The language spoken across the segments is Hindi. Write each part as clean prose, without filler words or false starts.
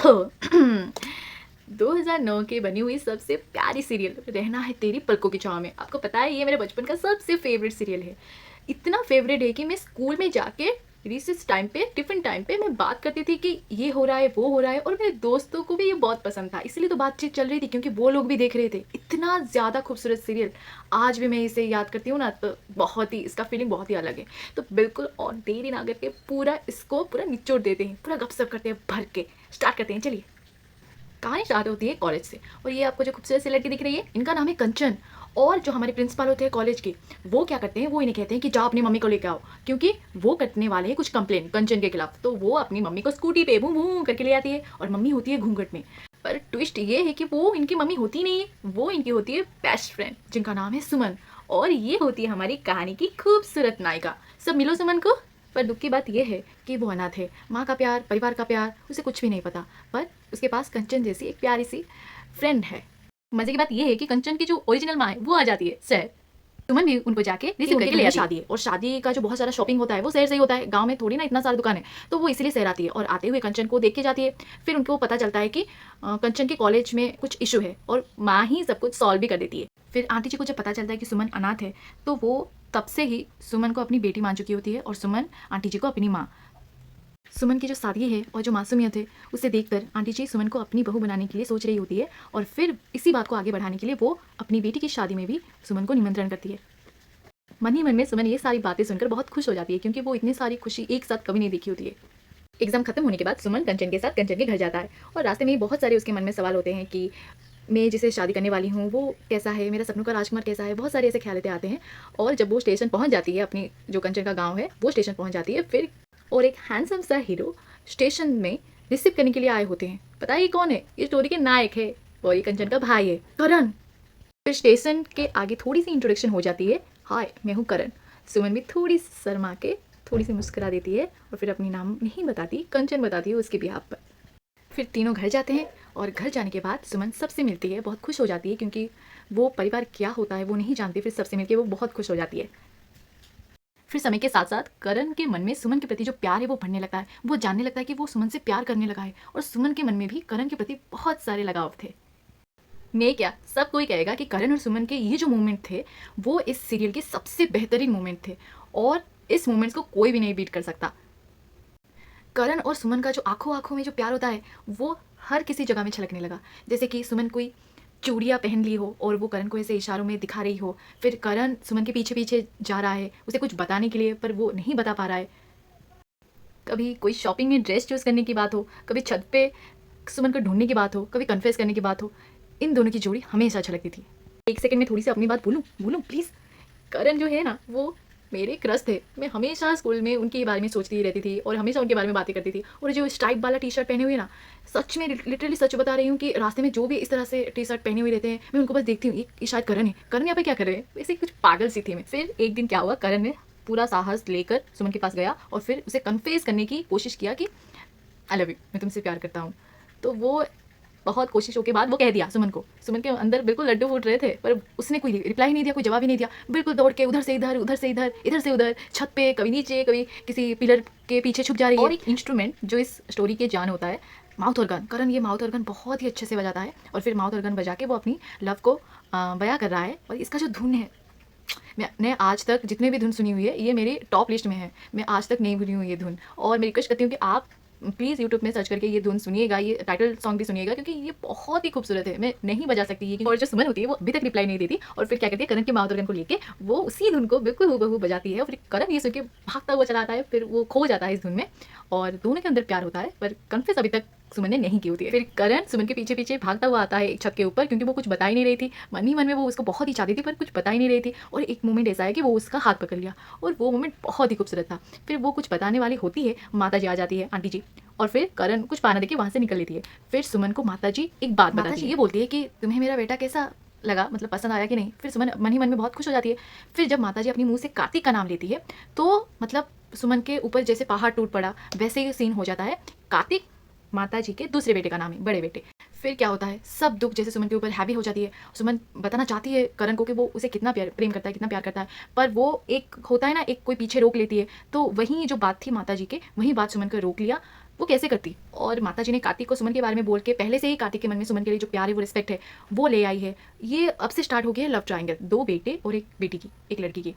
2009 की बनी हुई सबसे प्यारी सीरियल रहना है तेरी पलकों की छाँव में। आपको पता है ये मेरे बचपन का सबसे फेवरेट सीरियल है। इतना फेवरेट है कि मैं स्कूल में जाके रिसेस टाइम पे टिफिन टाइम पे मैं बात करती थी कि ये हो रहा है वो हो रहा है, और मेरे दोस्तों को भी ये बहुत पसंद था, इसलिए तो बातचीत चल रही थी क्योंकि वो लोग भी देख रहे थे। इतना ज़्यादा खूबसूरत सीरियल, आज भी मैं इसे याद करती हूँ ना तो बहुत ही इसका फीलिंग बहुत ही अलग है। तो बिल्कुल और देरी ना करके पूरा इसको पूरा निचोड़ देते हैं, पूरा गपशप करते हैं, भर के स्टार्ट करते हैं। चलिए, कहानी स्टार्ट होती है कॉलेज से। और ये आपको जो खूबसूरत सी लड़की दिख रही है, इनका नाम है कंचन। और जो हमारे प्रिंसिपल होते हैं कॉलेज के, वो क्या करते हैं, वो इन्हें कहते हैं कि जाओ अपनी मम्मी को लेकर आओ, क्योंकि वो करने वाले हैं कुछ कंप्लेन कंचन के खिलाफ। तो वो अपनी मम्मी को स्कूटी पे भूं भूं करके ले आती है, और मम्मी होती है घूंघट में। पर ट्विस्ट ये है कि वो इनकी मम्मी होती नहीं है, वो इनकी होती है बेस्ट फ्रेंड, जिनका नाम है सुमन। और ये होती है हमारी कहानी की खूबसूरत नायिका। सब मिलो सुमन को। पर दुख की बात यह है कि वो अनाथ है। माँ का प्यार, परिवार का प्यार उसे कुछ भी नहीं पता, पर उसके पास कंचन जैसी एक प्यारी सी फ्रेंड है। मजे की बात यह है कि कंचन की जो ओरिजिनल माँ है वो आ जाती है शहर। सुमन भी उनको जाके रिसीव करके ले शादी है, और शादी का जो बहुत सारा शॉपिंग होता है वो शहर से ही होता है, गांव में थोड़ी ना इतना सारा दुकान है। तो वो इसलिए शहर आती है और आते हुए कंचन को देख के जाती है। फिर उनको पता चलता है कि कंचन के कॉलेज में कुछ इशू है, और माँ ही सब कुछ सॉल्व भी कर देती है। फिर आंटी जी को जब पता चलता है कि सुमन अनाथ है, तो वो तब से ही सुमन को अपनी बेटी मान चुकी होती है, और सुमन आंटी जी को अपनी माँ। सुमन की जो सादगी है और जो मासूमियत है, उसे देखकर आंटी जी सुमन को अपनी बहू बनाने के लिए सोच रही होती है, और फिर इसी बात को आगे बढ़ाने के लिए वो अपनी बेटी की शादी में भी सुमन को निमंत्रण करती है। मन ही मन में सुमन ये सारी बातें सुनकर बहुत खुश हो जाती है, क्योंकि वो इतनी सारी खुशी एक साथ कभी नहीं देखी होती है। एग्जाम खत्म होने के बाद सुमन कंचन के साथ कंचन के घर जाता है, और रास्ते में बहुत सारे उसके मन में सवाल होते हैं कि मैं जिसे शादी करने वाली हूँ वो कैसा है, मेरा सपनों का राजकुमार कैसा है, बहुत सारे ऐसे ख्याल आते हैं। और जब वो स्टेशन पहुँच जाती है, अपनी जो कंचन का गाँव है वो स्टेशन पहुँच जाती है, फिर और एक हैंडसम सा हीरो स्टेशन में रिसीव करने के लिए आए होते हैं। पता है ये कौन है? ये स्टोरी के नायक है, और ये कंचन का भाई है, करण। फिर स्टेशन के आगे थोड़ी सी इंट्रोडक्शन हो जाती है, हाय मैं हूँ करण। सुमन भी थोड़ी शर्मा के थोड़ी सी मुस्कुरा देती है, और फिर अपनी नाम नहीं बताती, कंचन बताती है उसके बिहाफ पर। फिर तीनों घर जाते हैं, और घर जाने के बाद सुमन सबसे मिलती है, बहुत खुश हो जाती है, क्योंकि वो परिवार क्या होता है वो नहीं जानती। फिर सबसे मिलकर वो बहुत खुश हो जाती है। फिर समय के साथ साथ करण के मन में सुमन के प्रति जो प्यार है वो बढ़ने लगता है। वो जानने लगता है कि वो सुमन से प्यार करने लगा है, और सुमन के मन में भी करण के प्रति बहुत सारे लगाव थे। मैं क्या, सब कोई कहेगा कि करण और सुमन के ये जो मोमेंट थे वो इस सीरियल के सबसे बेहतरीन मोमेंट थे, और इस मोमेंट्स को कोई भी नहीं बीट कर सकता। करण और सुमन का जो आंखों आंखों में जो प्यार होता है वो हर किसी जगह में छलकने लगा। जैसे कि सुमन कोई चूड़ियाँ पहन ली हो और वो करण को ऐसे इशारों में दिखा रही हो, फिर करण सुमन के पीछे पीछे जा रहा है उसे कुछ बताने के लिए, पर वो नहीं बता पा रहा है। कभी कोई शॉपिंग में ड्रेस चूज़ करने की बात हो, कभी छत पे सुमन को ढूंढने की बात हो, कभी कन्फेस करने की बात हो, इन दोनों की जोड़ी हमेशा छलकती थी। एक सेकंड में थोड़ी सी अपनी बात बोलूँ प्लीज़। करण जो है ना वो मेरे क्रश थे। मैं हमेशा स्कूल में उनके बारे में सोचती रहती थी, और हमेशा उनके बारे में बातें करती थी। और जो स्ट्राइप वाला टी शर्ट पहने हुए ना, सच में लिटरली सच बता रही हूँ कि रास्ते में जो भी इस तरह से टी शर्ट पहने हुए रहते हैं, मैं उनको बस देखती हूँ, ये शायद करण है, करण यहाँ पे क्या कर रहे हैं, वैसे कुछ पागल सी थी मैं। फिर एक दिन क्या हुआ, करण ने पूरा साहस लेकर सुमन के पास गया, और फिर उसे कन्फेस करने की कोशिश किया कि आई लव यू, मैं तुमसे प्यार करता हूँ। तो वो बहुत कोशिशों के बाद वो कह दिया सुमन को। सुमन के अंदर बिल्कुल लड्डू फूट रहे थे, पर उसने कोई रिप्लाई नहीं दिया, कोई जवाब ही नहीं दिया। बिल्कुल दौड़ के उधर से इधर, उधर से इधर, इधर से उधर, छत पे कभी नीचे, कभी किसी पिलर के पीछे छुप जा रही है। और एक इंस्ट्रूमेंट जो इस स्टोरी के जान होता है, माउथ ऑर्गन। करण ये माउथ ऑर्गन बहुत ही अच्छे से बजाता है, और फिर माउथ ऑर्गन बजा के वो अपनी लव को बयां कर रहा है। और इसका जो धुन है, मैंने आज तक जितने भी धुन सुनी हुई है ये मेरी टॉप लिस्ट में है। मैं आज तक नहीं भूली हूँ ये धुन, और मैं रिक्वेस्ट करती हूँ कि आप प्लीज़ यूट्यूब में सर्च करके ये धुन सुनिएगा, ये टाइटल सॉन्ग भी सुनिएगा, क्योंकि ये बहुत ही खूबसूरत है। मैं नहीं बजा सकती ये, और जो सुमन होती है वो अभी तक रिप्लाई नहीं देती, और फिर क्या करती है, करण के माउथ ऑर्गन को लेके वो उसी धुन को बिल्कुल हूबहू बजाती है, और फिर करण ये सुन के भागता हुआ चला आता है, फिर वो खो जाता है इस धुन में, और दोनों के अंदर प्यार होता है, पर कन्फेस अभी तक सुमन ने नहीं की होती है। फिर करण सुमन के पीछे पीछे भागता हुआ आता है एक छत के ऊपर, क्योंकि वो कुछ बता ही नहीं रही थी। मन ही मन में वो उसको बहुत ही चाहती थी, पर कुछ बता ही नहीं रही थी। और एक मोमेंट ऐसा है कि वो उसका हाथ पकड़ लिया, और वो मोमेंट बहुत ही खूबसूरत था। फिर वो कुछ बताने वाली होती है, माता जी आ जाती है, आंटी जी, और फिर करण कुछ पाना देके वहाँ से निकल लेती है। फिर सुमन को माता जी एक बात बताती है, ये बोलती है कि तुम्हें मेरा बेटा कैसा लगा, मतलब पसंद आया कि नहीं। फिर सुमन मन ही मन में बहुत खुश हो जाती है। फिर जब माता जी अपनी मुंह से कार्तिक का नाम लेती है, तो मतलब सुमन के ऊपर जैसे पहाड़ टूट पड़ा वैसे ही सीन हो जाता है। कार्तिक माता जी के दूसरे बेटे का नाम है, बड़े बेटे। फिर क्या होता है, सब दुख जैसे सुमन के ऊपर हैवी हो जाती है। सुमन बताना चाहती है करण को कि वो उसे कितना प्रेम करता है, कितना प्यार करता है, पर वो एक होता है ना, एक कोई पीछे रोक लेती है। तो वही जो बात थी माता जी के, वही बात सुमन को रोक लिया। वो कैसे करती। और माता जी ने कार्तिक को सुमन के बारे में बोल के पहले से ही कार्तिक के मन में सुमन के लिए जो प्यार है, वो रिस्पेक्ट है, वो ले आई है। ये अब से स्टार्ट हो गया है लव ट्रायंगल, 2 बेटे और 1 बेटी की, 1 लड़की की।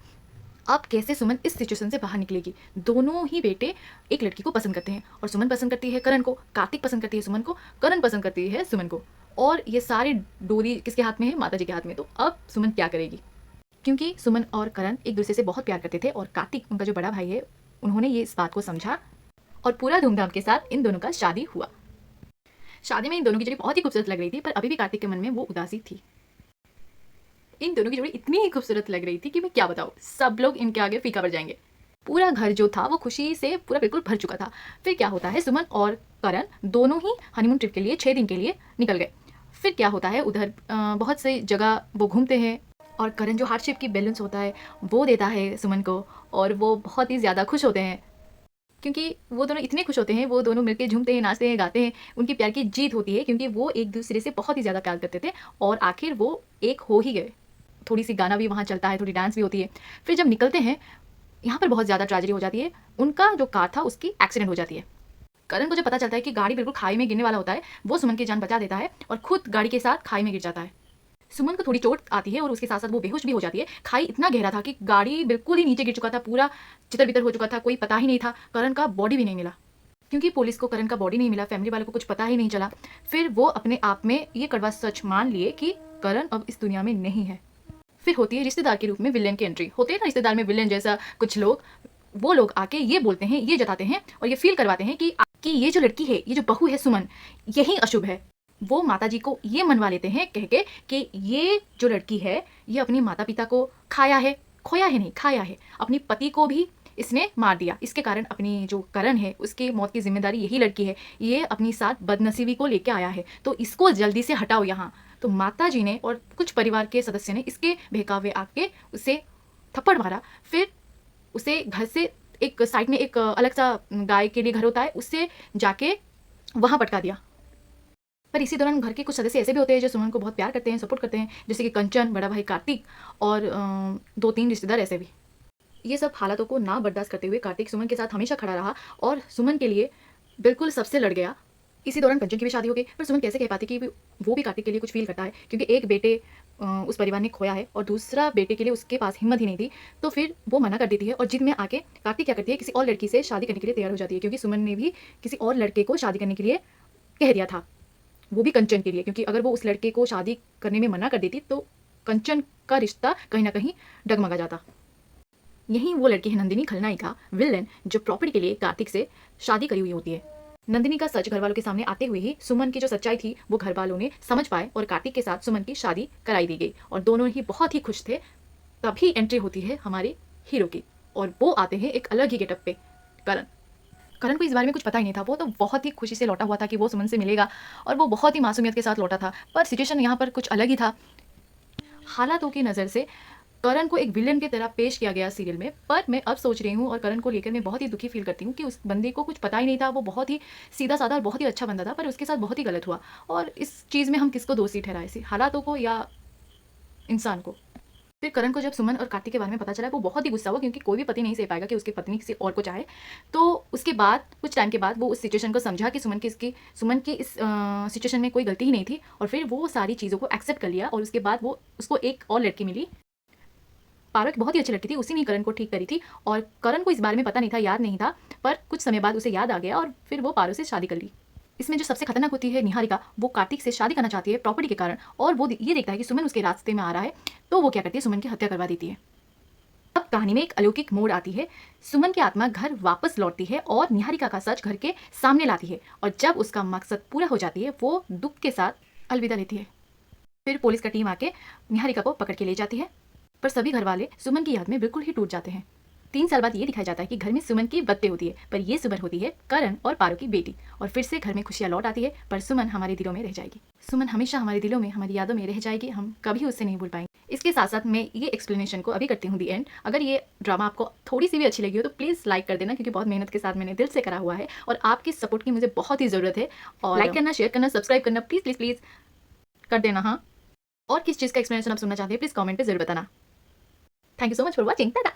अब कैसे सुमन इस सिचुएशन से बाहर निकलेगी। दोनों ही बेटे एक लड़की को पसंद करते हैं और सुमन पसंद करती है करण को, कार्तिक पसंद करती है सुमन को, करण पसंद करती है सुमन को। और ये सारी डोरी किसके हाथ में है, माता जी के हाथ में। तो अब सुमन क्या करेगी, क्योंकि सुमन और करण एक दूसरे से बहुत प्यार करते थे और कार्तिक उनका जो बड़ा भाई है, उन्होंने ये इस बात को समझा और पूरा धूमधाम के साथ इन दोनों का शादी हुआ। शादी में इन दोनों की जोड़ी बहुत ही खूबसूरत लग रही थी, पर अभी भी कार्तिक के मन में वो उदासी थी। इन दोनों की जोड़ी इतनी ही खूबसूरत लग रही थी कि मैं क्या बताऊँ, सब लोग इनके आगे फीका पड़ जाएंगे। पूरा घर जो था वो खुशी से पूरा बिल्कुल भर चुका था। फिर क्या होता है, सुमन और करण दोनों ही हनीमून ट्रिप के लिए 6 दिन के लिए निकल गए। फिर क्या होता है, उधर बहुत सी जगह वो घूमते हैं और करण जो हार्ट शेप की बैलून्स होता है वो देता है सुमन को, और वो बहुत ही ज़्यादा खुश होते हैं क्योंकि वो दोनों इतने खुश होते हैं। वो दोनों मिलकर झूमते हैं, नाचते हैं, गाते हैं। उनकी प्यार की जीत होती है क्योंकि वो एक दूसरे से बहुत ही ज़्यादा प्यार करते थे और आखिर वो एक हो ही गए। थोड़ी सी गाना भी वहाँ चलता है, थोड़ी डांस भी होती है। फिर जब निकलते हैं, यहाँ पर बहुत ज़्यादा ट्रेजेडी हो जाती है। उनका जो कार था उसकी एक्सीडेंट हो जाती है। करण को जब पता चलता है कि गाड़ी बिल्कुल खाई में गिरने वाला होता है, वो सुमन की जान बचा देता है और खुद गाड़ी के साथ खाई में गिर जाता है। सुमन को थोड़ी चोट आती है और उसके साथ साथ वो बेहोश भी हो जाती है। खाई इतना गहरा था कि गाड़ी बिल्कुल ही नीचे गिर चुका था, पूरा चितर बितर हो चुका था, कोई पता ही नहीं था। करण का बॉडी भी नहीं मिला क्योंकि पुलिस को करण का बॉडी नहीं मिला, फैमिली वालों को कुछ पता ही नहीं चला। फिर वो अपने आप में ये कड़वा सच मान लिए कि करण अब इस दुनिया में नहीं है। फिर होती है रिश्तेदार के रूप में विलेन की एंट्री। होते हैं ना रिश्तेदार में विलेन जैसा कुछ लोग, वो लोग आके ये बोलते हैं, ये जताते हैं और ये फील करवाते हैं कि ये जो लड़की है, ये जो बहू है सुमन, यही अशुभ है। वो माता जी को ये मनवा लेते हैं कह के कि ये जो लड़की है, ये अपनी माता पिता को खाया है, खोया है नहीं, खाया है। अपनी पति को भी इसने मार दिया, इसके कारण अपनी जो करण है उसकी मौत की जिम्मेदारी यही लड़की है। ये अपनी साथ बदनसीबी को लेके आया है, तो इसको जल्दी से हटाओ यहाँ। तो माता जी ने और कुछ परिवार के सदस्य ने इसके बहकावे आके उसे थप्पड़ मारा। फिर उसे घर से एक साइड में एक अलग सा गाय के लिए घर होता है, उससे जाके वहाँ पटका दिया। पर इसी दौरान घर के कुछ सदस्य ऐसे भी होते हैं जो सुमन को बहुत प्यार करते हैं, सपोर्ट करते हैं, जैसे कि कंचन, बड़ा भाई कार्तिक और 2-3 रिश्तेदार ऐसे भी। ये सब हालातों को ना बर्दाश्त करते हुए कार्तिक सुमन के साथ हमेशा खड़ा रहा और सुमन के लिए बिल्कुल सबसे लड़ गया। इसी दौरान कंचन की भी शादी हो गई, पर सुमन कैसे कह पाती कि वो भी कार्तिक के लिए कुछ फील करता है, क्योंकि एक बेटे उस परिवार ने खोया है और दूसरा बेटे के लिए उसके पास हिम्मत ही नहीं थी। तो फिर वो मना कर देती है और जिद में आके कार्तिक क्या करती है, किसी और लड़की से शादी करने के लिए तैयार हो जाती है, क्योंकि सुमन ने भी किसी और लड़के को शादी करने के लिए कह दिया था, वो भी कंचन के लिए। क्योंकि अगर वो उस लड़के को शादी करने में मना कर देती तो कंचन का रिश्ता कहीं ना कहीं डगमगा जाता। यही वो लड़की है नंदिनी, खलनायिका, विलन, जो प्रॉपर्टी के लिए कार्तिक से शादी करी हुई होती है। नंदिनी का सच घर वालों के सामने आते हुए ही सुमन की जो सच्चाई थी वो घर वालों ने समझ पाए और कार्तिक के साथ सुमन की शादी कराई दी गई और दोनों ही बहुत ही खुश थे। तभी एंट्री होती है हमारे हीरो की और वो आते हैं एक अलग ही गेटअप पे। करण को इस बारे में कुछ पता ही नहीं था। वो तो बहुत ही खुशी से लौटा हुआ था कि वो सुमन से मिलेगा और वो बहुत ही मासूमियत के साथ लौटा था, पर सिचुएशन यहाँ पर कुछ अलग ही था। हालातों की नज़र से करण को एक विलेन की तरह पेश किया गया सीरियल में, पर मैं अब सोच रही हूँ और करण को लेकर मैं बहुत ही दुखी फील करती हूँ कि उस बंदे को कुछ पता ही नहीं था। वो बहुत ही सीधा साधा और बहुत ही अच्छा बंदा था, पर उसके साथ बहुत ही गलत हुआ। और इस चीज़ में हम किसको दोषी ठहराए, हालातों को या इंसान को। फिर करण को जब सुमन और कार्तिक के बारे में पता चला वो बहुत ही गुस्सा हुआ, क्योंकि कोई भी पति नहीं सह पाएगा कि उसकी पत्नी किसी और को चाहे। तो उसके बाद कुछ टाइम के बाद वो उस सिचुएशन को समझा कि सुमन की इस सिचुएशन में कोई गलती ही नहीं थी और फिर वो सारी चीज़ों को एक्सेप्ट कर लिया। और उसके बाद वो उसको एक और लड़की मिली, पारो, एक बहुत ही अच्छी लड़की थी, उसी ने करण को ठीक करी थी और करण को इस बारे में पता नहीं था, याद नहीं था, पर कुछ समय बाद उसे याद आ गया और फिर वो पारो से शादी कर ली। इसमें जो सबसे खतरनाक होती है निहारिका, वो कार्तिक से शादी करना चाहती है प्रॉपर्टी के कारण और वो ये देखता है कि सुमन उसके रास्ते में आ रहा है, तो वो क्या करती है, सुमन की हत्या करवा देती है। अब कहानी में एक अलौकिक मोड़ आती है। सुमन की आत्मा घर वापस लौटती है और निहारिका का सच घर के सामने लाती है और जब उसका मकसद पूरा हो जाती है वो दुख के साथ अलविदा लेती है। फिर पुलिस का टीम आके निहारिका को पकड़ के ले जाती है, पर सभी घर वाले सुमन की याद में बिल्कुल ही टूट जाते हैं। 3 साल बाद ये दिखाया जाता है कि घर में सुमन की बत्ते होती है, पर ये सुमन होती है करण और पारो की बेटी और फिर से घर में खुशियाँ लौट आती है। पर सुमन हमारे दिलों में रह जाएगी। सुमन हमेशा हमारे दिलों में, हमारी यादों में रह जाएगी, हम कभी उससे नहीं भूल पाएंगे। इसके साथ साथ मैं ये एक्सप्लेनेशन को अभी करती हूँ दी एंड। अगर ये ड्रामा आपको थोड़ी सी भी अच्छी लगी हो तो प्लीज़ लाइक कर देना, क्योंकि बहुत मेहनत के साथ मैंने दिल से करा हुआ है और आपकी सपोर्ट की मुझे बहुत ही ज़रूरत है। और लाइक करना, शेयर करना, सब्सक्राइब करना प्लीज़ प्लीज़ प्लीज़ कर देना। हाँ, और किस चीज़ का एक्सप्लेनेशन आप सुनना चाहते हैं प्लीज़ कमेंट पे जरूर बताना। Thank you so much for watching. Tata.